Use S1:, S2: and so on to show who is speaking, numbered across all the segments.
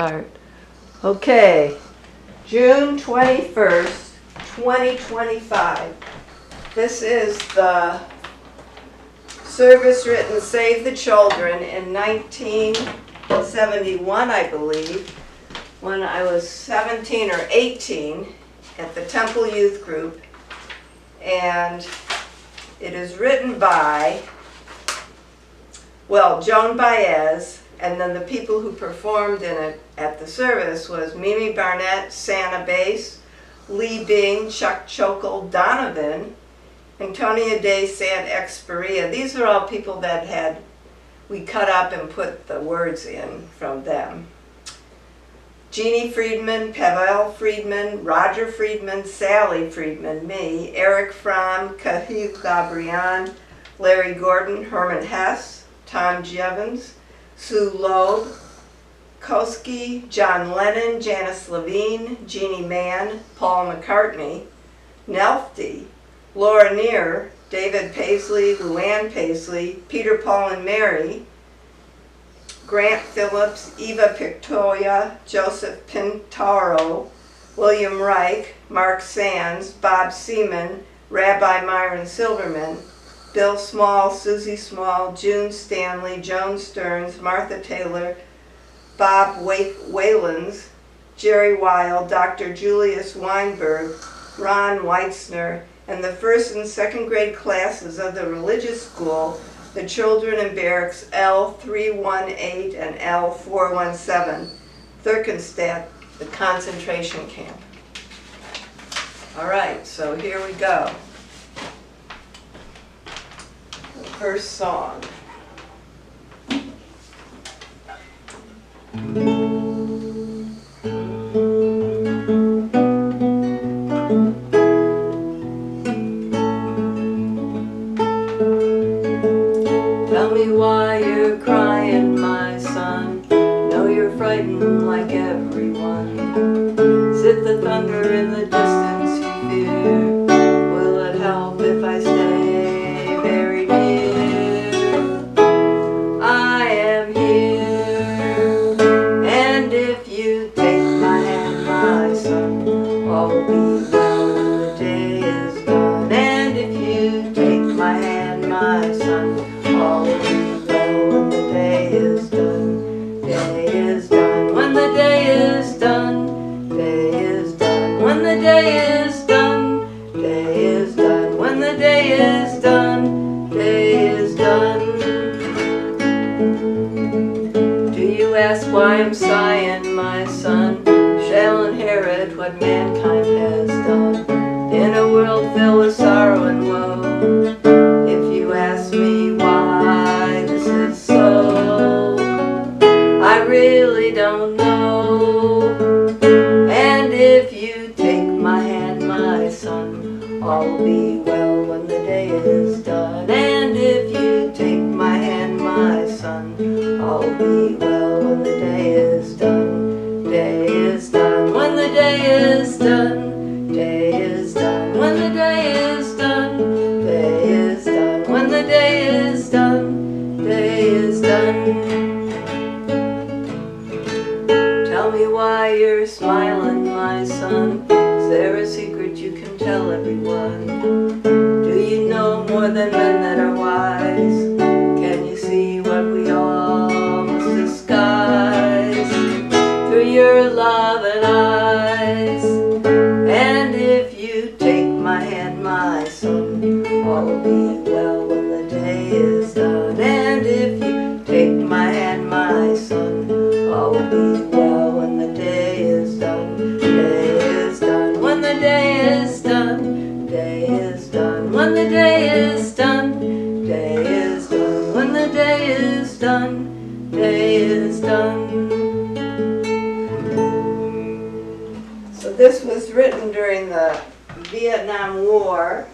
S1: Start. Okay, June 21st, 2025. This is the service written Save the Children in 1971, I believe, when I was 17 or 18 at the Temple Youth Group. And it is written by, well, Joan Baez, and then the people who performed in it at the service was Mimi Barnett, Santa Bass, Lee Bing, Chuck Chokel, Donavan, Antonia de Sant-Experia. These are all people that we cut up and put the words in from them. Jeannie Friedman, Pavel Friedman, Roger Friedman, Sally Friedman, me, Eric Fromm, Kahil Gabriel, Larry Gordon, Herman Hess, Tom Jevons, Sue Loeb, Koski, John Lennon, Janice Levine, Jeannie Mann, Paul McCartney, Nelfty, Laura Neer, David Paisley, Luann Paisley, Peter, Paul and Mary, Grant Phillips, Eva Pictoia, Joseph Pintaro, William Reich, Mark Sands, Bob Seaman, Rabbi Myron Silverman, Bill Small, Susie Small, June Stanley, Joan Stearns, Martha Taylor, Bob Whalens, Jerry Weil, Dr. Julius Weinberg, Ron Weitzner, and the first and second grade classes of the religious school, the children in barracks L318 and L417, Thurkenstadt, the concentration camp. All right, so here we go. First song. Tell me why you're crying, my son. Know you're frightened like everyone. Is it the thunder in the distance you fear? Will it help if I stay very near? I am here, and if you take my hand, my son, all will be well when the day is done. And if you take my hand, my son, all will be well when the day is done. Day is done when the day is done. Day is done when the day is done. Day is done when the day is done. Day is done. Do you ask why I'm sighing, my son? Shall inherit what mankind has done in a world filled with sorrow and woe. If you ask me why this is so, I really don't know. And if you take my hand, my son, all will be well when the day is done. And if you take my hand, my son, all will be well when the day is done. Day is done when the day is done. Day is done when the day is done. Day is done when the day is done. Day is done. Tell me why you're smiling, my son. Is there a secret you can tell everyone? Do you know more than men that are wise? Can you see what we all must disguise through your love and eyes? And if you take my hand, my son, all will be well when the day is done. And if you take my hand, my son, all will be well when the day is done. Day is done when the day is done. Day is done when the day is done. Day is done when the day is done. Day is done. So this was written during the Vietnam War,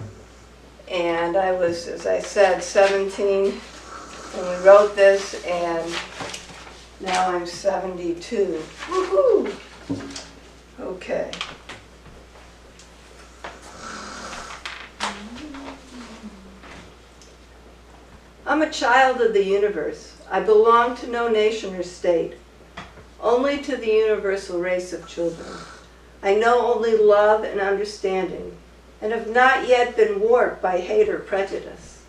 S1: and I was, as I said, 17 when we wrote this, and now I'm 72. Woohoo! Okay. I'm a child of the universe. I belong to no nation or state. only to the universal race of children. I know only love and understanding, and have not yet been warped by hate or prejudice.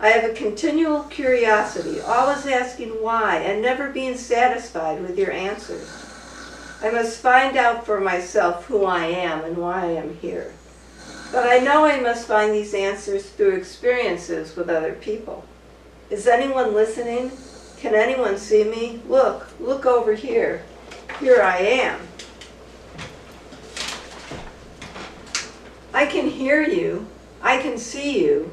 S1: I have a continual curiosity, always asking why, and never being satisfied with your answers. I must find out for myself who I am and why I am here. But I know I must find these answers through experiences with other people. Is anyone listening? Can anyone see me? Look over here. Here I am. I can hear you, I can see you,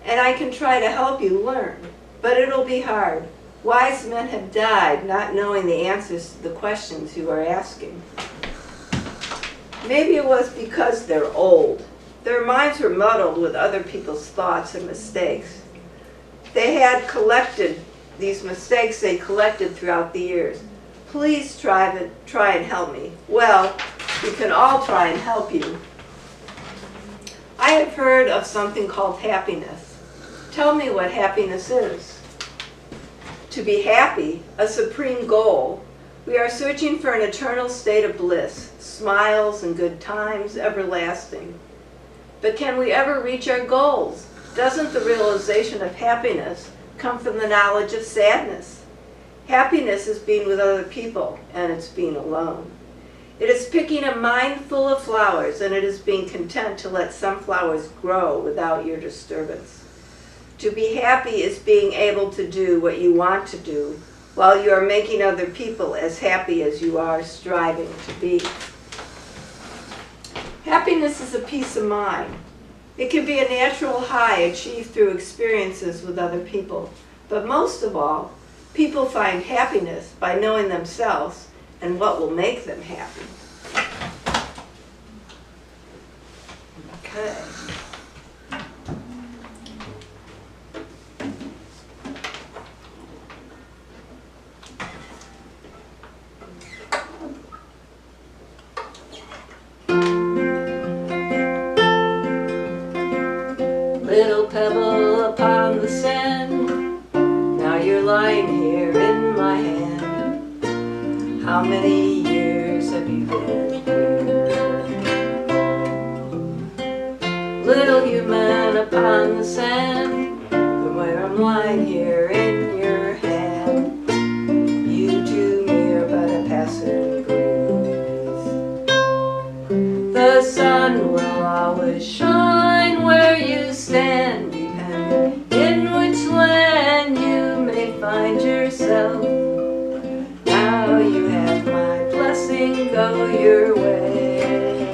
S1: and I can try to help you learn, but it'll be hard. Wise men have died not knowing the answers to the questions you are asking. Maybe it was because they're old. Their minds were muddled with other people's thoughts and mistakes. They had collected these mistakes they collected throughout the years. Please try and help me. Well, we can all try and help you. I have heard of something called happiness. Tell me what happiness is. To be happy, a supreme goal, we are searching for an eternal state of bliss, smiles and good times, everlasting. But can we ever reach our goals? Doesn't the realization of happiness come from the knowledge of sadness? Happiness is being with other people, and it's being alone. It is picking a mind full of flowers, and it is being content to let some flowers grow without your disturbance. To be happy is being able to do what you want to do, while you are making other people as happy as you are striving to be. Happiness is a peace of mind. It can be a natural high achieved through experiences with other people. But most of all, people find happiness by knowing themselves and what will make them happy. Okay. Little pebble upon the sand, now you're lying here in my hand. How many years have you been here? Little human upon the sand, from where I'm lying here in your hand. You to me are but a passing breeze. The sun will always shine where you stand, depending in which land you may find yourself. Now you have my blessing, go your way.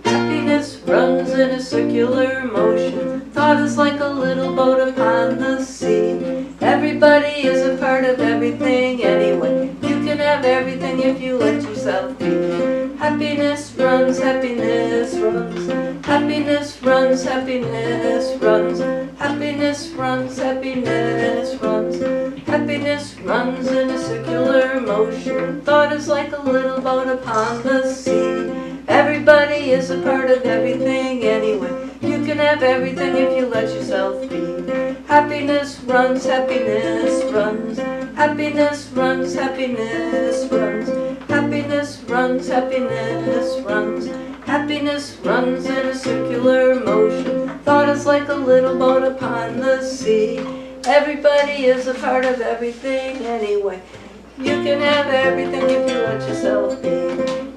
S1: Happiness runs in a circular motion. Thought is like a little boat upon the sea. Everybody is a part of everything anyway. You can have everything if you let yourself be. Happiness runs, happiness runs. Happiness runs, happiness runs. Happiness runs, happiness runs. Happiness runs in a circular motion. Thought is like a little boat upon the sea. Everybody is a part of everything anyway. You can have everything if you let yourself be. Happiness runs, happiness runs. Happiness runs, happiness runs. Happiness runs, happiness runs. Happiness runs in a circular motion. Thought is like a little boat upon the sea. Everybody is a part of everything anyway. You can have everything if you let yourself be.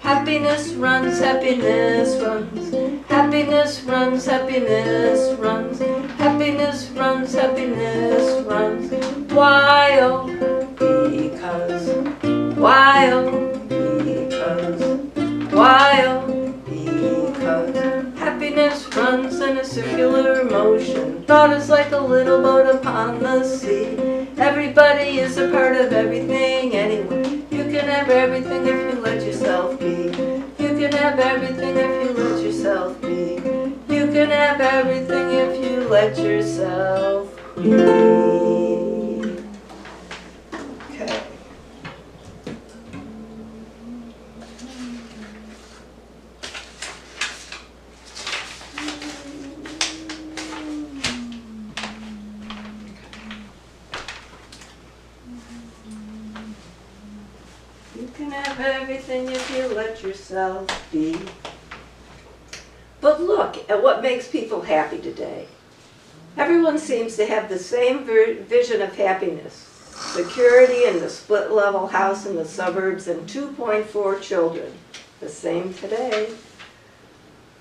S1: Happiness runs, happiness runs. Happiness runs, happiness runs. Happiness runs, happiness runs. Why oh, because. Why oh, because. Why oh, because. Happiness runs in a circular motion. Thought is like a little boat upon the sea. Everybody is a part of everything anyway. You can have everything if you let yourself be. You can have everything if you let yourself be. You can have everything if you let yourself be. Okay. have everything if you let yourself be. But look at what makes people happy today. Everyone seems to have the same vision of happiness. Security in the split-level house in the suburbs and 2.4 children. The same today.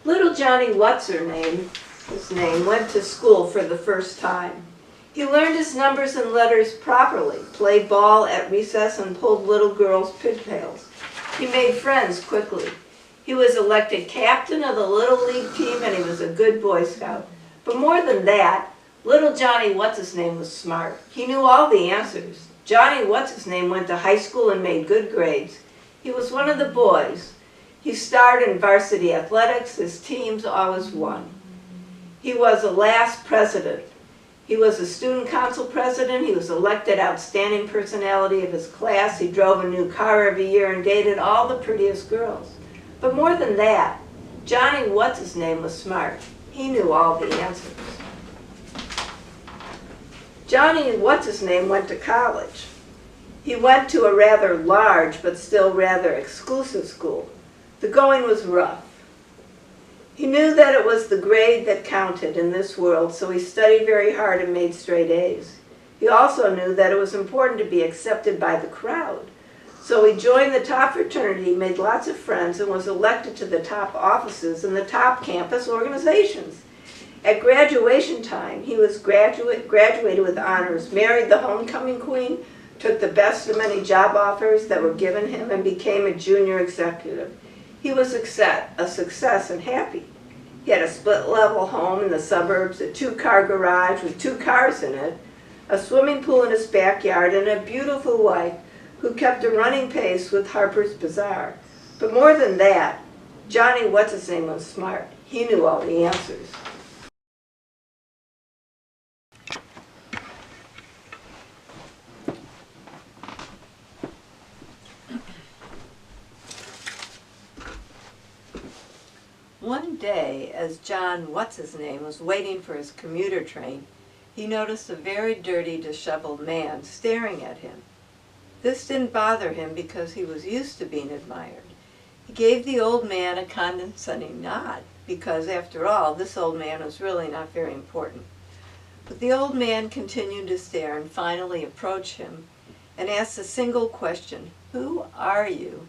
S1: Little Johnny his name, went to school for the first time. He learned his numbers and letters properly, played ball at recess and pulled little girls' pigtails. He made friends quickly. He was elected captain of the Little League team and he was a good Boy Scout. But more than that, little Johnny was smart. He knew all the answers. Johnny went to high school and made good grades. He was one of the boys. He starred in varsity athletics. His teams always won. He was a last president. He was a student council president. He was elected outstanding personality of his class. He drove a new car every year and dated all the prettiest girls. But more than that, Johnny was smart. He knew all the answers. Johnny went to college. He went to a rather large but still rather exclusive school. The going was rough. He knew that it was the grade that counted in this world, so he studied very hard and made straight A's. He also knew that it was important to be accepted by the crowd. So he joined the top fraternity, made lots of friends, and was elected to the top offices in the top campus organizations. At graduation time, he was graduated with honors, married the homecoming queen, took the best of many job offers that were given him, and became a junior executive. He was a success and happy. He had a split-level home in the suburbs, a 2-car garage with 2 cars in it, a swimming pool in his backyard, and a beautiful wife who kept a running pace with Harper's Bazaar. But more than that, Johnny was smart. He knew all the answers. One day, as John was waiting for his commuter train, he noticed a very dirty, disheveled man staring at him. This didn't bother him because he was used to being admired. He gave the old man a condescending nod because, after all, this old man was really not very important. But the old man continued to stare and finally approached him and asked a single question, "Who are you?"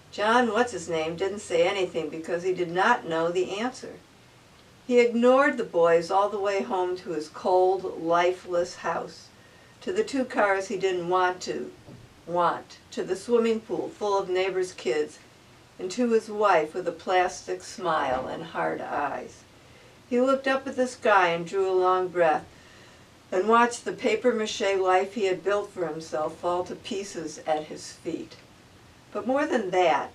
S1: John didn't say anything because he did not know the answer. He ignored the boys all the way home to his cold, lifeless house, to the 2 cars he didn't want, to the swimming pool full of neighbors' kids, and to his wife with a plastic smile and hard eyes. He looked up at the sky and drew a long breath and watched the papier-mâché life he had built for himself fall to pieces at his feet. But more than that,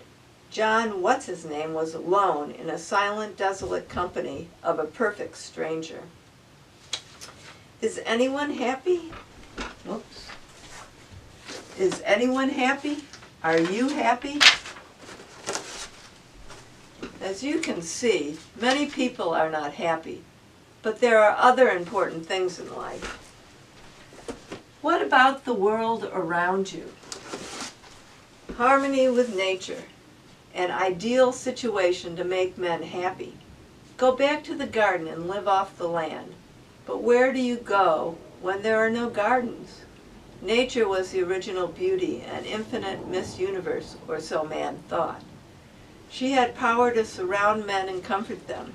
S1: John was alone in a silent, desolate company of a perfect stranger. Is anyone happy? Whoops. Is anyone happy? Are you happy? As you can see, many people are not happy, but there are other important things in life. What about the world around you? Harmony with nature, an ideal situation to make men happy. Go back to the garden and live off the land. But where do you go when there are no gardens? Nature was the original beauty, an infinite Miss Universe, or so man thought. She had power to surround men and comfort them.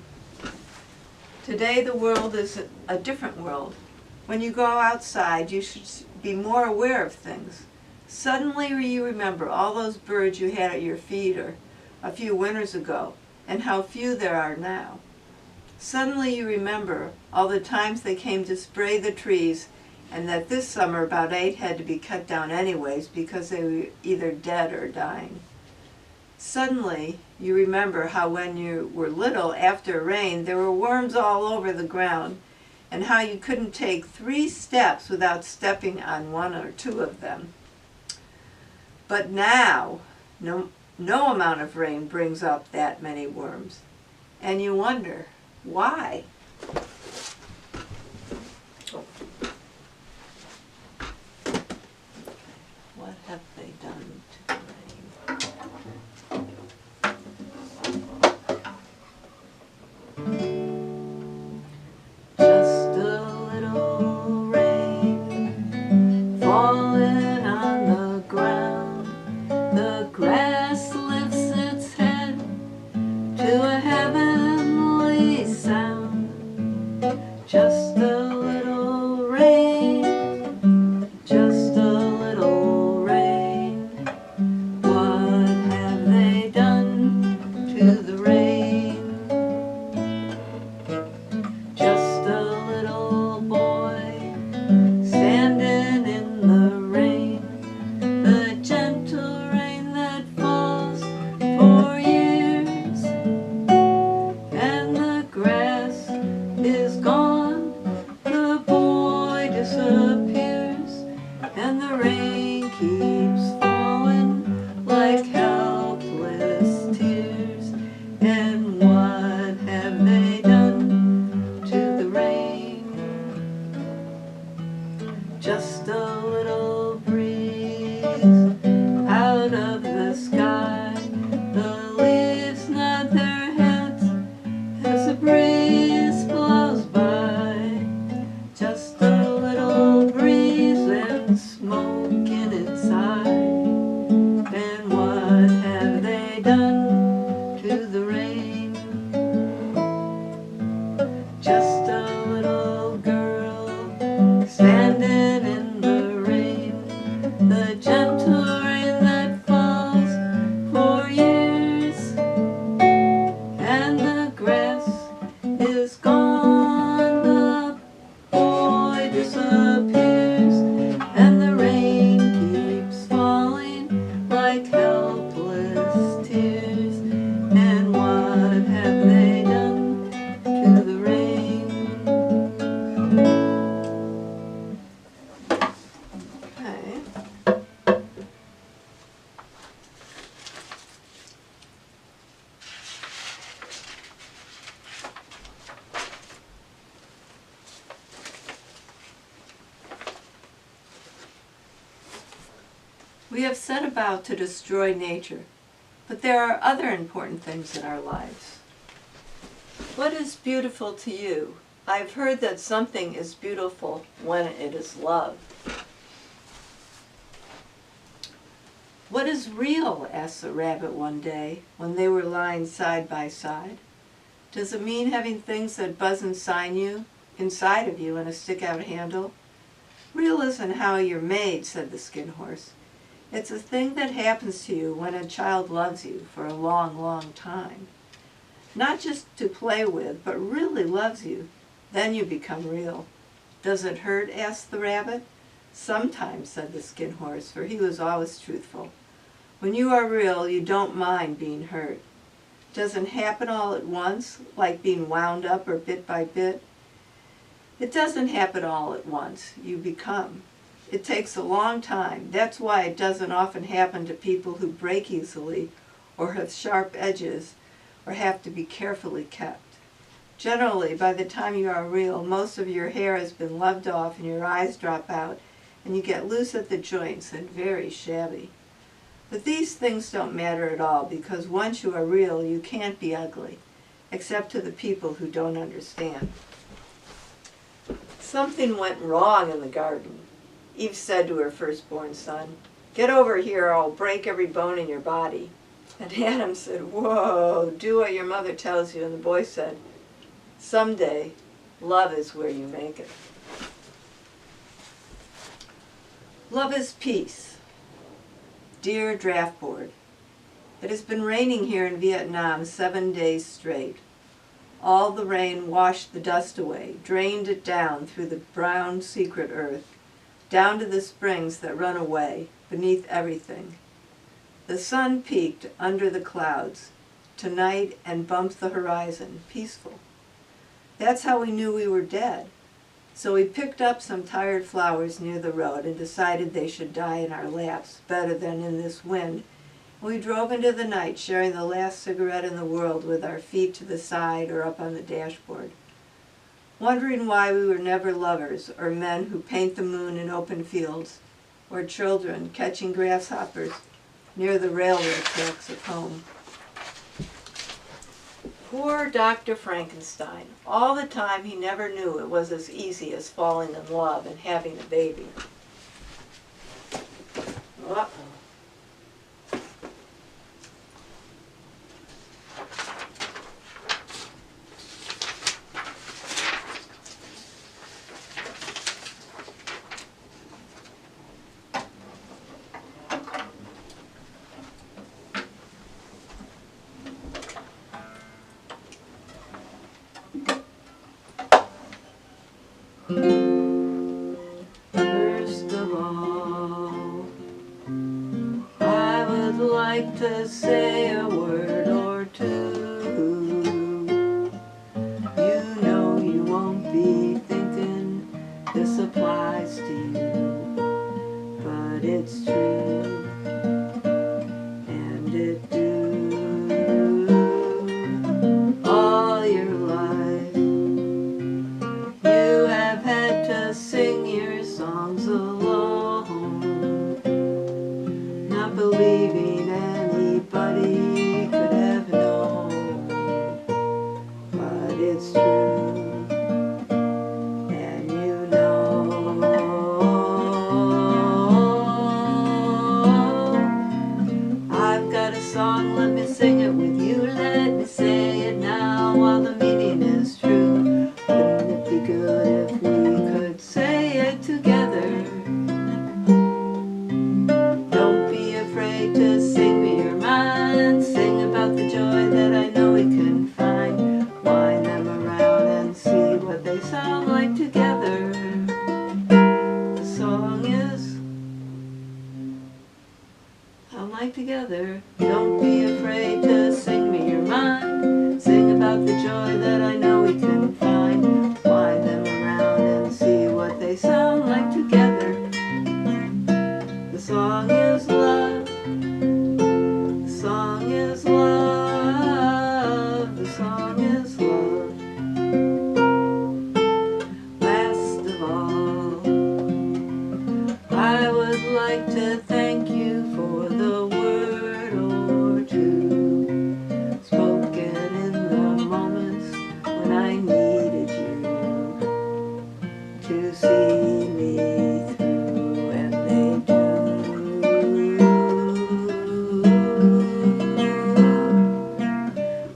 S1: Today the world is a different world. When you go outside, you should be more aware of things. Suddenly you remember all those birds you had at your feet or a few winters ago, and how few there are now. Suddenly you remember all the times they came to spray the trees, and that this summer about 8 had to be cut down anyways because they were either dead or dying. Suddenly you remember how when you were little, after rain, there were worms all over the ground, and how you couldn't take 3 steps without stepping on 1 or 2 of them. But now, no amount of rain brings up that many worms. And you wonder, why? What have they done to the rain?
S2: just a little girl standing in the rain, the gentle rain that falls for years, and the grass is gone, the boy disappears, and the rain keeps falling like helpless tears. And what have they done to the rain?
S1: Okay. We have set about to destroy nature, but there are other important things in our lives. What is beautiful to you? I've heard that something is beautiful when it is loved. What is real? Asked the rabbit one day when they were lying side by side. Does it mean having things that buzz inside of you and a stick-out handle? Real isn't how you're made, said the skin horse. It's a thing that happens to you when a child loves you for a long, long time. Not just to play with, but really loves you. Then you become real. Does it hurt? Asked the rabbit. Sometimes, said the skin horse, for he was always truthful. When you are real, you don't mind being hurt. Doesn't happen all at once, like being wound up or bit by bit. It doesn't happen all at once. You become. It takes a long time. That's why it doesn't often happen to people who break easily or have sharp edges or have to be carefully kept. Generally, by the time you are real, most of your hair has been loved off and your eyes drop out and you get loose at the joints and very shabby. But these things don't matter at all because once you are real, you can't be ugly, except to the people who don't understand. Something went wrong in the garden. Eve said to her firstborn son, "Get over here or I'll break every bone in your body." And Adam said, "Whoa, do what your mother tells you." And the boy said, "Someday, love is where you make it." Love is peace. Dear Draft Board, it has been raining here in Vietnam 7 days straight. All the rain washed the dust away, drained it down through the brown secret earth, down to the springs that run away beneath everything. The sun peeked under the clouds tonight and bumped the horizon, peaceful. That's how we knew we were dead. So we picked up some tired flowers near the road and decided they should die in our laps better than in this wind. We drove into the night sharing the last cigarette in the world with our feet to the side or up on the dashboard. Wondering why we were never lovers, or men who paint the moon in open fields, or children catching grasshoppers near the railway tracks at home. Poor Dr. Frankenstein. All the time he never knew it was as easy as falling in love and having a baby. Uh-oh. First of all, I would like to say a word or two. You know you won't be thinking this applies to you, but it's true, and it do. All your life you have had to sing your songs alone, not believing anybody could have known, but it's true.
S2: good if we could say it together. Don't be afraid to sing me your mind. Sing about the joy that I know we can find. Wind them around and see what they sound like together. The song is sound like together. Don't be afraid to sing me your mind. Sing about the joy that I know we can find. Wind them around and see what they sound like together. The song is love. The song is love. The song is love. Last of all, I would like to thank you for the word or two spoken in the moments when I needed you to see me through, and they do.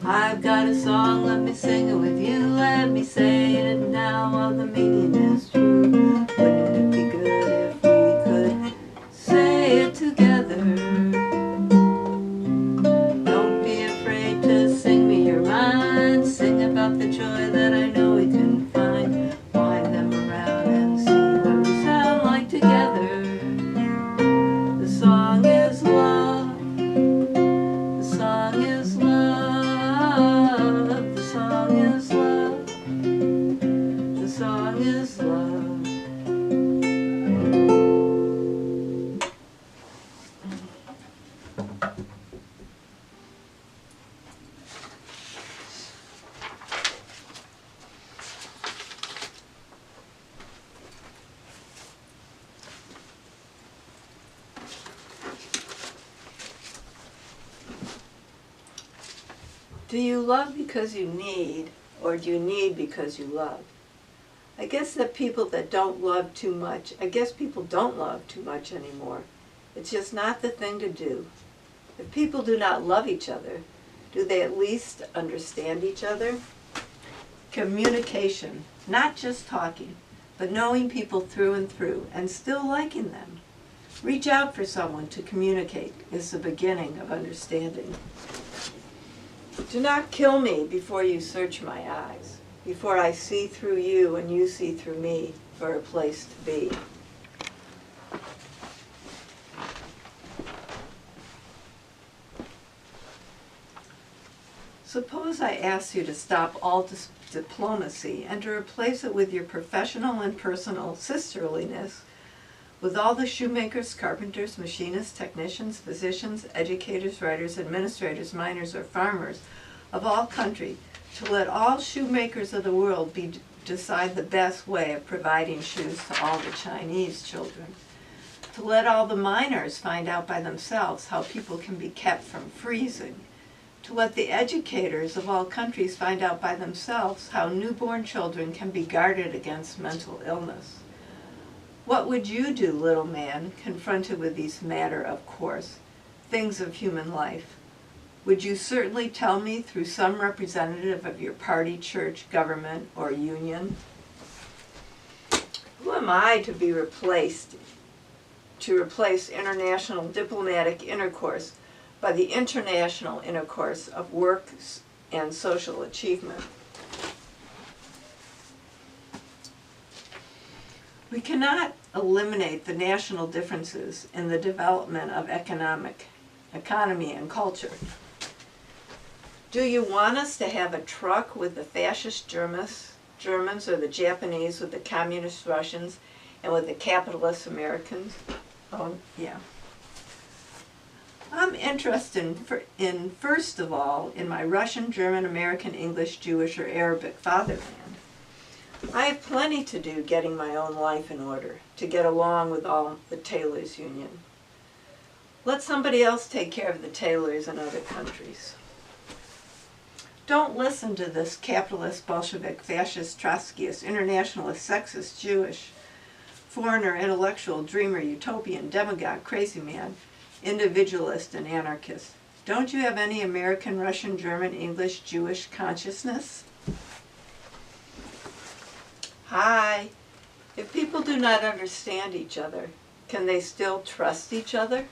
S2: I've got a song, let me sing it with you. Let me say it now while the meaning is true. Wouldn't it be good if we could say it together? Don't be afraid to sing me your mind. Sing about the joy that I know we can find. Wind them around and see what we sound like together. The song is love. The song is love. The song is love. The song is love.
S1: Do you love because you need, or do you need because you love? I guess that people that don't love too much, I guess people don't love too much anymore. It's just not the thing to do. If people do not love each other, do they at least understand each other? Communication, not just talking, but knowing people through and through and still liking them. Reach out for someone to communicate is the beginning of understanding. Do not kill me before you search my eyes, before I see through you and you see through me for a place to be. Suppose I asked you to stop all diplomacy and to replace it with your professional and personal sisterliness with all the shoemakers, carpenters, machinists, technicians, physicians, educators, writers, administrators, miners, or farmers of all country, to let all shoemakers of the world decide the best way of providing shoes to all the Chinese children, to let all the miners find out by themselves how people can be kept from freezing, to let the educators of all countries find out by themselves how newborn children can be guarded against mental illness. What would you do, little man, confronted with these matter-of-course things of human life? Would you certainly tell me through some representative of your party, church, government, or union? Who am I to be replaced, to replace international diplomatic intercourse by the international intercourse of work and social achievement? We cannot eliminate the national differences in the development of economy and culture. Do you want us to have a truck with the fascist Germans or the Japanese with the communist Russians and with the capitalist Americans? Oh, yeah. I'm interested in, first of all, in my Russian, German, American, English, Jewish, or Arabic fatherland. I have plenty to do getting my own life in order, to get along with all the tailors' union. Let somebody else take care of the tailors in other countries. Don't listen to this capitalist, Bolshevik, fascist, Trotskyist, internationalist, sexist, Jewish, foreigner, intellectual, dreamer, utopian, demagogue, crazy man, individualist, and anarchist. Don't you have any American, Russian, German, English, Jewish consciousness? Hi. If people do not understand each other, can they still trust each other?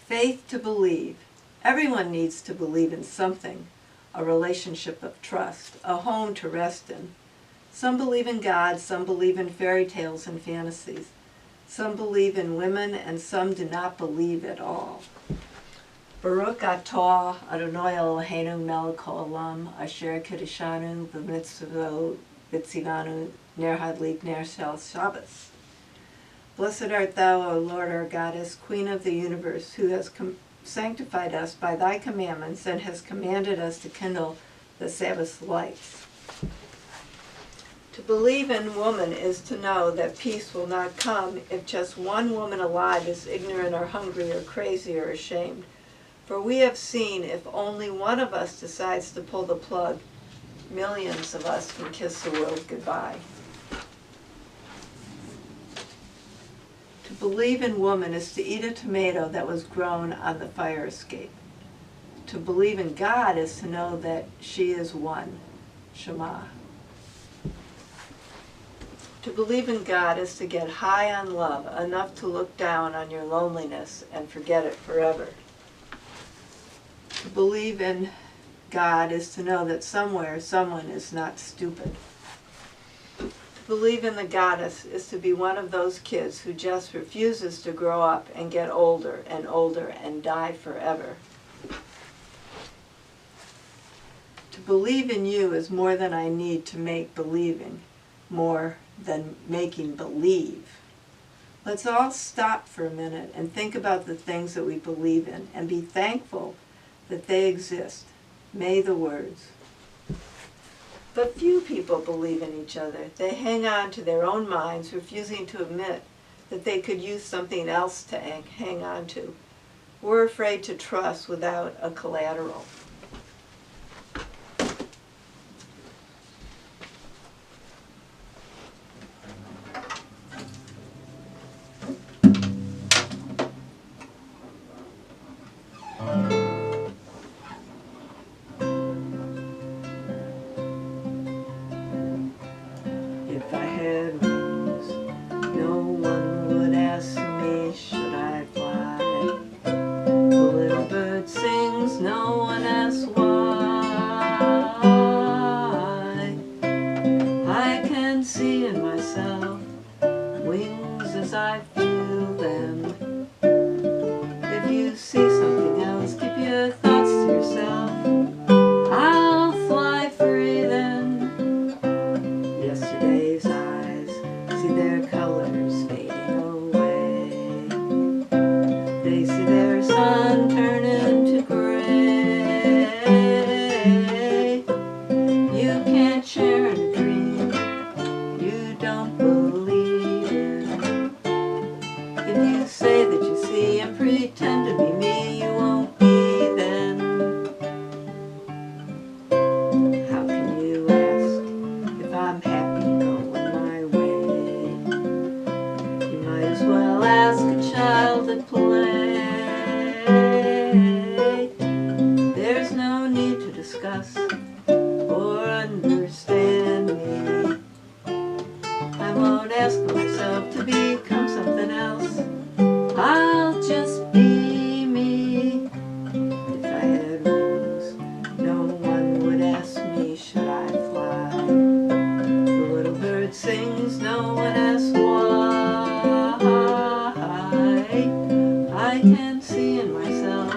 S1: Faith to believe. Everyone needs to believe in something, a relationship of trust, a home to rest in. Some believe in God, some believe in fairy tales and fantasies. Some believe in women, and some do not believe at all. Baruch atah Adonai Eloheinu melech haolam asher kiddushanu b'mitzvot v'tzivanu ner hadlik ner shel Shabbos. Blessed art thou, O Lord our Goddess, Queen of the universe, who has sanctified us by thy commandments and has commanded us to kindle the Sabbath lights. To believe in woman is to know that peace will not come if just one woman alive is ignorant or hungry or crazy or ashamed. For we have seen if only one of us decides to pull the plug, millions of us can kiss the world goodbye. To believe in woman is to eat a tomato that was grown on the fire escape. To believe in God is to know that she is one, Shema. To believe in God is to get high on love, enough to look down on your loneliness and forget it forever. To believe in God is to know that somewhere someone is not stupid. To believe in the goddess is to be one of those kids who just refuses to grow up and get older and older and die forever. To believe in you is more than I need to make believing, more than making believe. Let's all stop for a minute and think about the things that we believe in and be thankful that they exist. May the words. But few people believe in each other. They hang on to their own minds, refusing to admit that they could use something else to hang on to. We're afraid to trust without a collateral. If I had wings, no one would ask me, should I fly? The little bird sings, no one asks why. I can see in myself wings as I feel them. If you see something else, keep your thoughts to yourself. I'll fly free then. Yesterday's eyes see their colors fading away. They see their sun turn into gray. You can't share in a dream you don't believe in. If you say that you see and pretend to be me, you won't be then. How can you ask if I'm happy going my way? You might as well ask a child at play. There's no need to discuss or understand me. I won't ask myself to become something else. I'll just be me. If I had wings, no one would ask me, should I fly? The little bird sings, no one asks why. I can see in myself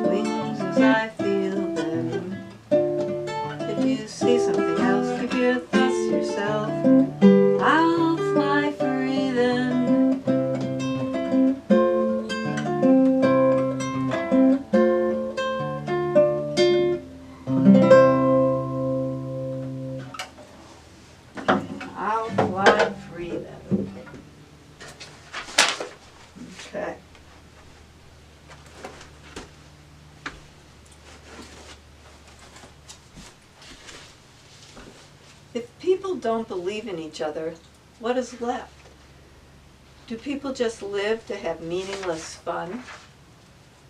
S1: wings as I feel them. If you see something else, keep your thoughts to yourself. I'll fly free then. I'll fly free then. Okay. If people don't believe in each other, what is left? Do people just live to have meaningless fun?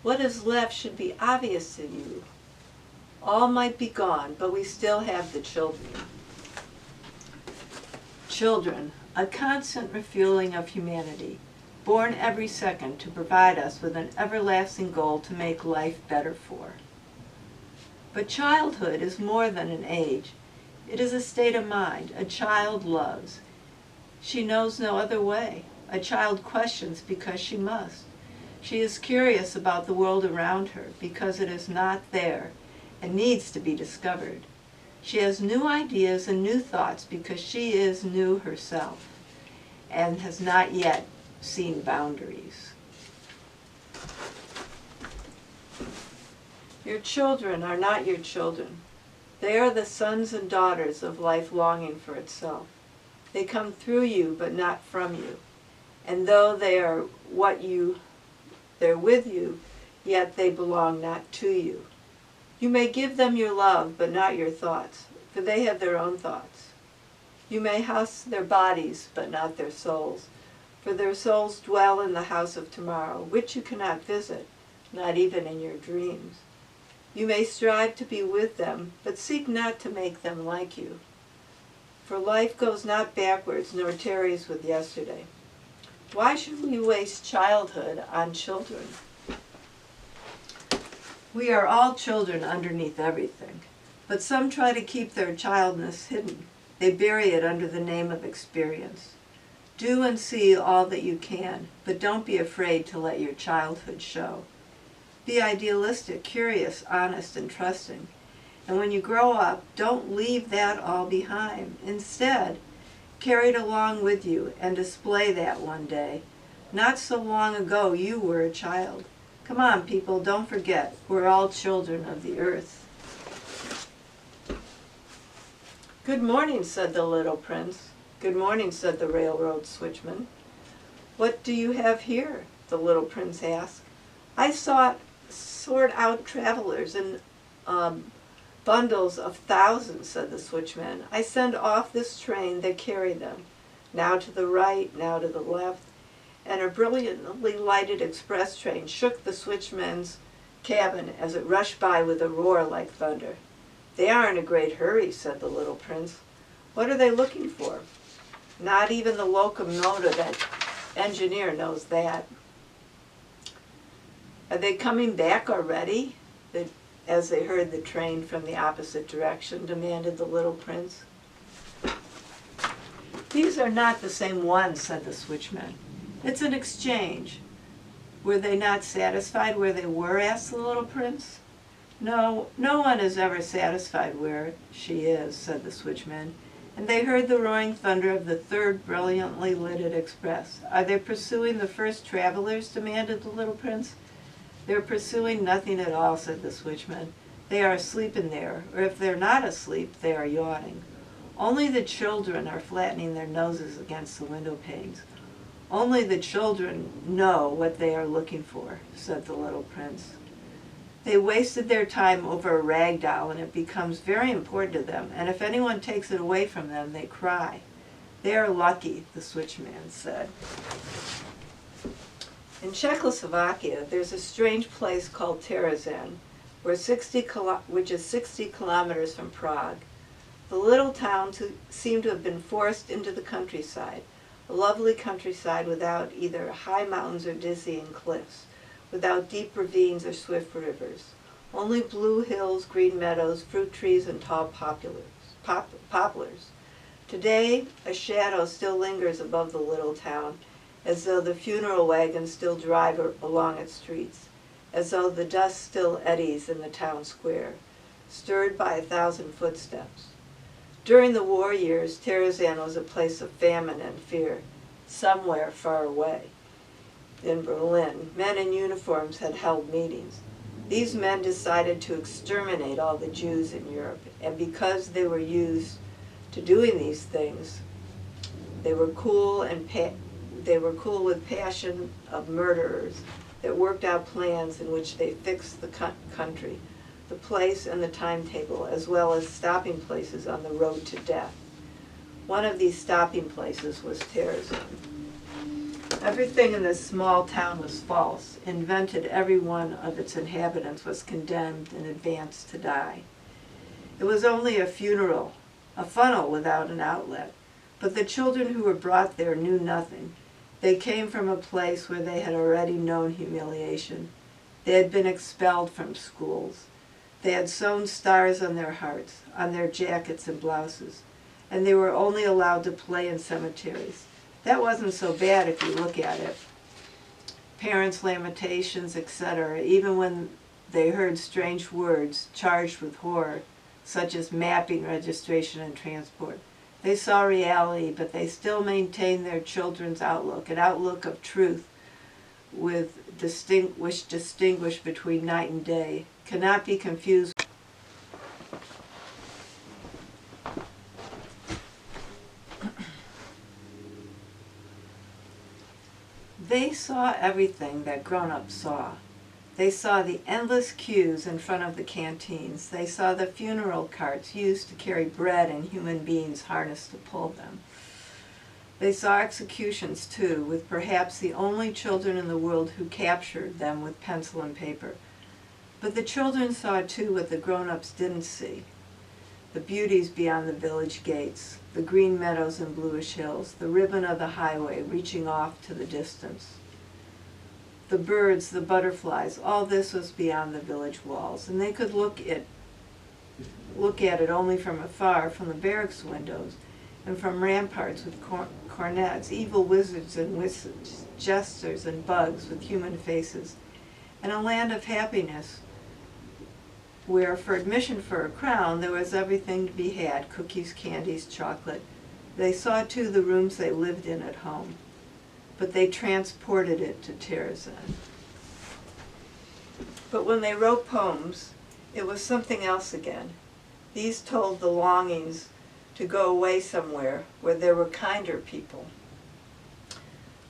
S1: What is left should be obvious to you.
S2: All might be gone, but we still have the children. Children, a constant refueling of humanity, born every second to provide us with an everlasting goal to make life better for. But childhood is more than an age. It is a state of mind. A child loves. She knows no other way. A child questions because she must. She is curious about the world around her because it is not there and needs to be discovered. She has new ideas and new thoughts because she is new herself and has not yet seen boundaries. Your children are not your children. They are the sons and daughters of life longing for itself. They come through you but not from you. And though they are they're with you, yet they belong not to you. You may give them your love, but not your thoughts, for they have their own thoughts. You may house their bodies, but not their souls, for their souls dwell in the house of tomorrow, which you cannot visit, not even in your dreams. You may strive to be with them, but seek not to make them like you. For life goes not backwards, nor tarries with yesterday. Why should we waste childhood on children? We are all children underneath everything, but some try to keep their childness hidden. They bury it under the name of experience. Do and see all that you can, but don't be afraid to let your childhood show. Be idealistic, curious, honest, and trusting. And when you grow up, don't leave that all behind. Instead, carry it along with you and display that one day. Not so long ago you were a child. Come on, people, don't forget, we're all children of the earth. Good morning, said the little prince. Good morning, said the railroad switchman. What do you have here? The little prince asked. I sort out travelers in bundles of thousands, said the switchman. I send off this train that carry them, now to the right, now to the left, and a brilliantly lighted express train shook the switchman's cabin as it rushed by with a roar like thunder. They are in a great hurry, said the little prince. What are they looking for? Not even the locomotive engineer knows that. Are they coming back already? As they heard the train from the opposite direction, demanded the little prince. These are not the same ones, said the switchman. It's an exchange. Were they not satisfied where they were, asked the little prince. No, no one is ever satisfied where she is, said the switchman. And they heard the roaring thunder of the third brilliantly lit express. Are they pursuing the first travelers? Demanded the little prince. They're pursuing nothing at all, said the switchman. They are asleep in there, or if they're not asleep, they are yawning. Only the children are flattening their noses against the window panes. Only the children know what they are looking for, said the little prince. They wasted their time over a rag doll, and it becomes very important to them, and if anyone takes it away from them, they cry. They are lucky, the switchman said. In Czechoslovakia, there's a strange place called Terezin, which is 60 kilometers from Prague. The little town seemed to have been forced into the countryside, a lovely countryside without either high mountains or dizzying cliffs, without deep ravines or swift rivers. Only blue hills, green meadows, fruit trees, and tall poplars. Today, a shadow still lingers above the little town, as though the funeral wagons still drive along its streets, as though the dust still eddies in the town square, stirred by 1,000 footsteps. During the war years, Terezin was a place of famine and fear, somewhere far away. In Berlin, men in uniforms had held meetings. These men decided to exterminate all the Jews in Europe, and because they were used to doing these things, they were cool with passion of murderers that worked out plans in which they fixed the country, the place and the timetable, as well as stopping places on the road to death. One of these stopping places was Terezin. Everything in this small town was false, invented. Every one of its inhabitants was condemned in advance to die.
S1: It was only a funeral, a funnel without an outlet. But the children who were brought there knew nothing. They came from a place where they had already known humiliation. They had been expelled from schools. They had sewn stars on their hearts, on their jackets and blouses, and they were only allowed to play in cemeteries. That wasn't so bad if you look at it. Parents' lamentations, etc., even when they heard strange words charged with horror, such as mapping, registration, and transport. They saw reality, but they still maintained their children's outlook, an outlook of truth which distinguished between night and day, cannot be confused. They saw everything that grown-ups saw. They saw the endless queues in front of the canteens. They saw the funeral carts used to carry bread and human beings harnessed to pull them. They saw executions too, with perhaps the only children in the world who captured them with pencil and paper. But the children saw too what the grown-ups didn't see. The beauties beyond the village gates, the green meadows and bluish hills, the ribbon of the highway reaching off to the distance. The birds, the butterflies, all this was beyond the village walls, and they could look at it only from afar, from the barracks windows, and from ramparts with cornets, evil wizards and jesters and bugs with human faces, and a land of happiness where for admission for a crown there was everything to be had, cookies, candies, chocolate. They saw too the rooms they lived in at home, but they transported it to Terezin. But when they wrote poems, it was something else again. These told the longings to go away somewhere where there were kinder people.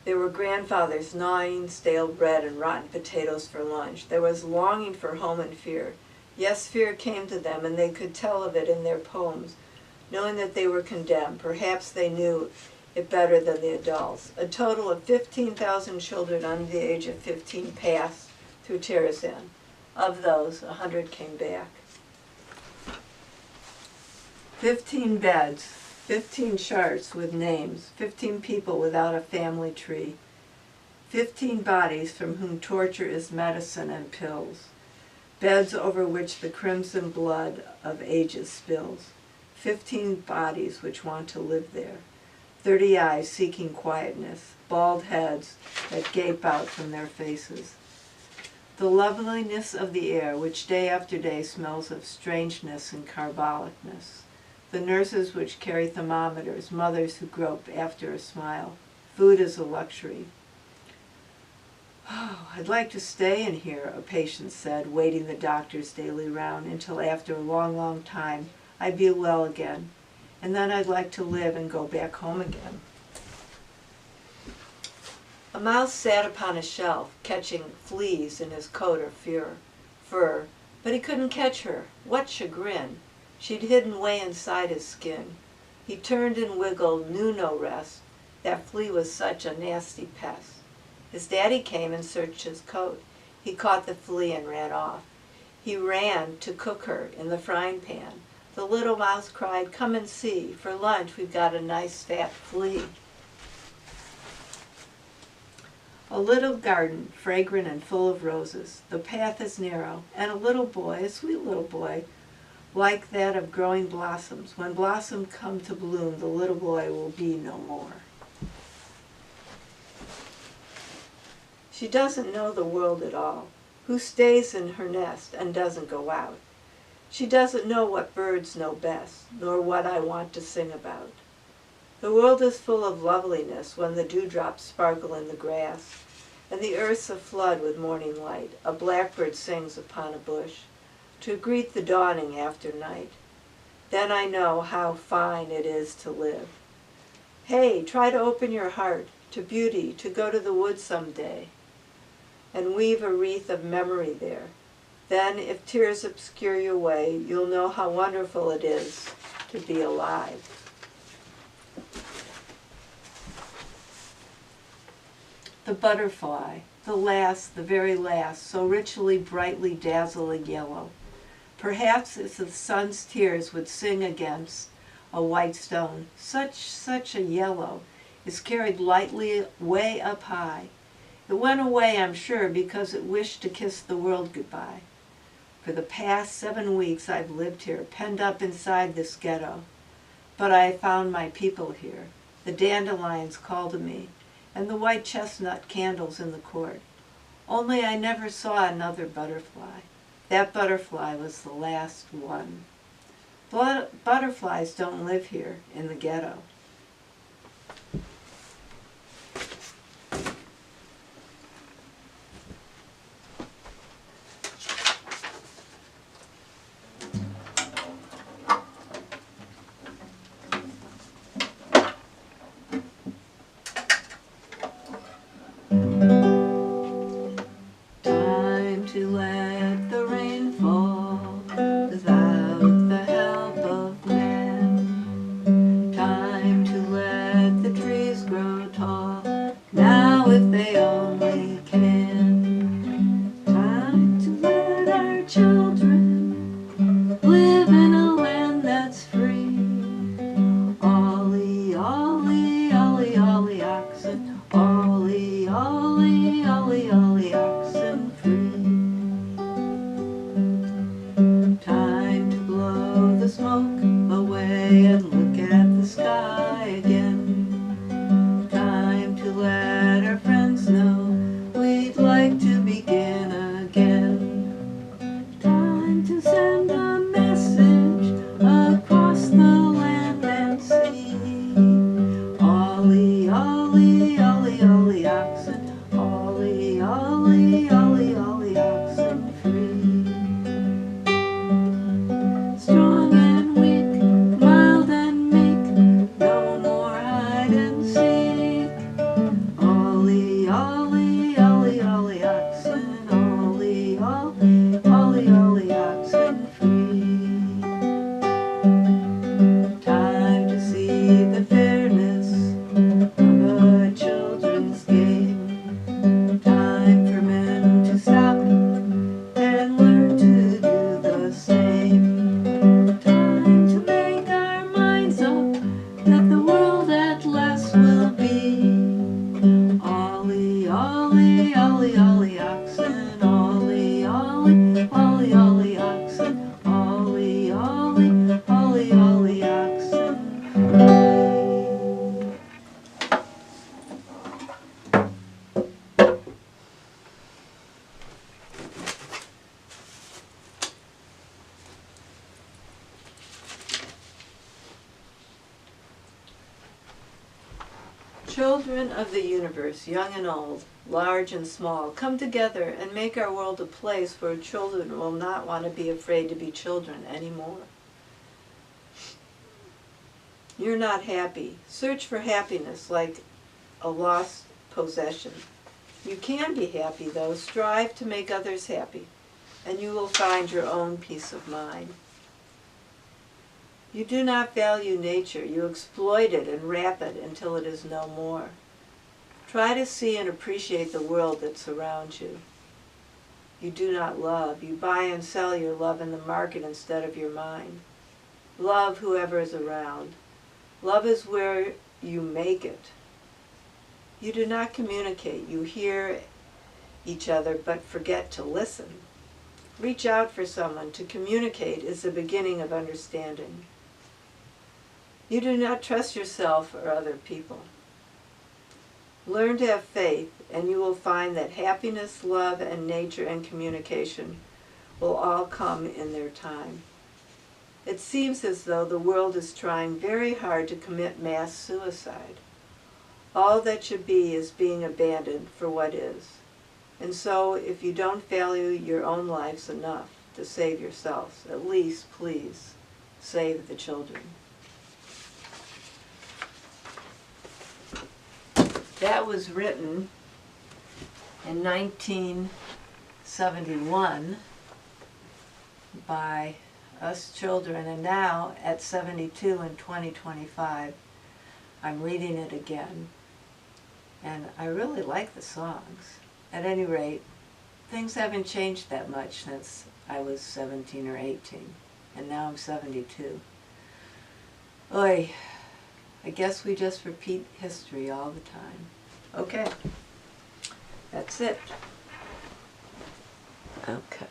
S1: There were grandfathers gnawing stale bread and rotten potatoes for lunch. There was longing for home and fear. Yes, fear came to them, and they could tell of it in their poems, knowing that they were condemned. Perhaps they knew it better than the adults. A total of 15,000 children under the age of 15 passed through Terezin. Of those, 100 came back. 15 beds, 15 charts with names, 15 people without a family tree, 15 bodies from whom torture is medicine and pills, beds over which the crimson blood of ages spills, 15 bodies which want to live there, 30 eyes seeking quietness, bald heads that gape out from their faces. The loveliness of the air, which day after day smells of strangeness and carbolicness. The nurses which carry thermometers, mothers who grope after a smile. Food is a luxury. "Oh, I'd like to stay in here," a patient said, waiting the doctor's daily round until after a long, long time I'd be well again. And then I'd like to live and go back home again. A mouse sat upon a shelf, catching fleas in his coat of fur, but he couldn't catch her. What chagrin! She'd hidden way inside his skin. He turned and wiggled, knew no rest. That flea was such a nasty pest. His daddy came and searched his coat. He caught the flea and ran off. He ran to cook her in the frying pan. The little mouse cried, "Come and see. For lunch we've got a nice fat flea." A little garden, fragrant and full of roses. The path is narrow, and a little boy, a sweet little boy, like that of growing blossoms. When blossoms come to bloom, the little boy will be no more. She doesn't know the world at all. Who stays in her nest and doesn't go out? She doesn't know what birds know best, nor what I want to sing about. The world is full of loveliness when the dewdrops sparkle in the grass, and the earth's aflood with morning light. A blackbird sings upon a bush to greet the dawning after night. Then I know how fine it is to live. Hey, try to open your heart to beauty, to go to the woods someday, and weave a wreath of memory there. Then, if tears obscure your way, you'll know how wonderful it is to be alive. The butterfly, the last, the very last, so richly, brightly dazzling yellow.
S2: Perhaps if the sun's tears would sing against a white stone, such a yellow, is carried lightly way up high. It went away, I'm sure, because it wished to kiss the world goodbye. For the past 7 weeks I've lived here, penned up inside this ghetto. But I found my people here. The dandelions call to me, and the white chestnut candles in the court. Only I never saw another butterfly. That butterfly was the last one. Butterflies don't live here in the ghetto. Time to let the rain fall without the help of man. Time to let the trees grow tall, now if they only can. Time to let our children live in a land that's free. Ollie, ollie, ollie, ollie, oxen. Ollie, ollie, ollie, ollie, oxen free. Time to blow the smoke away and look at the sky again. Time to let our friends know we'd like to begin again. Time to send a message across the land and sea. Ollie, ollie, ollie, ollie, oxen. Ollie, ollie, ollie, ollie, oxen free. Strong and weak, mild and meek, no more hide and seek. Ollie, ollie, ollie, ollie, oxen. Ollie, ollie, ollie, ollie, oxen free. Time to see the fairness of a children's game. Time for men to stop and learn to do the same. Time to make our minds up that the world at last will be. Ollie, ollie, ollie, ollie, oxen. Ollie, ollie, ollie, ollie, oxen. Ollie, ollie, ollie, ollie, oxen free. Children of the universe, young and old, large and small, come together and make our world a place where children will not want to be afraid to be children anymore. You're not happy. Search for happiness like a lost possession. You can be happy, though. Strive to make others happy, and you will find your own peace of mind. You do not value nature. You exploit it and wrap it until it is no more. Try to see and appreciate the world that surrounds you. You do not love. You buy and sell your love in the market instead of your mind. Love whoever is around. Love is where you make it. You do not communicate. You hear each other but forget to listen. Reach out for someone. To communicate is the beginning of understanding. You do not trust yourself or other people. Learn to have faith, and you will find that happiness, love, and nature and communication will all come in their time. It seems as though the world is trying very hard to commit mass suicide. All that should be is being abandoned for what is. And so, if you don't value your own lives enough to save yourselves, at least, please, save the children. That was written in 1971 by us children, and now at 72 in 2025, I'm reading it again. And I really like the songs. At any rate, things haven't changed that much since I was 17 or 18, and now I'm 72. Oy, I guess we just repeat history all the time.
S1: Okay. That's it.
S2: Okay.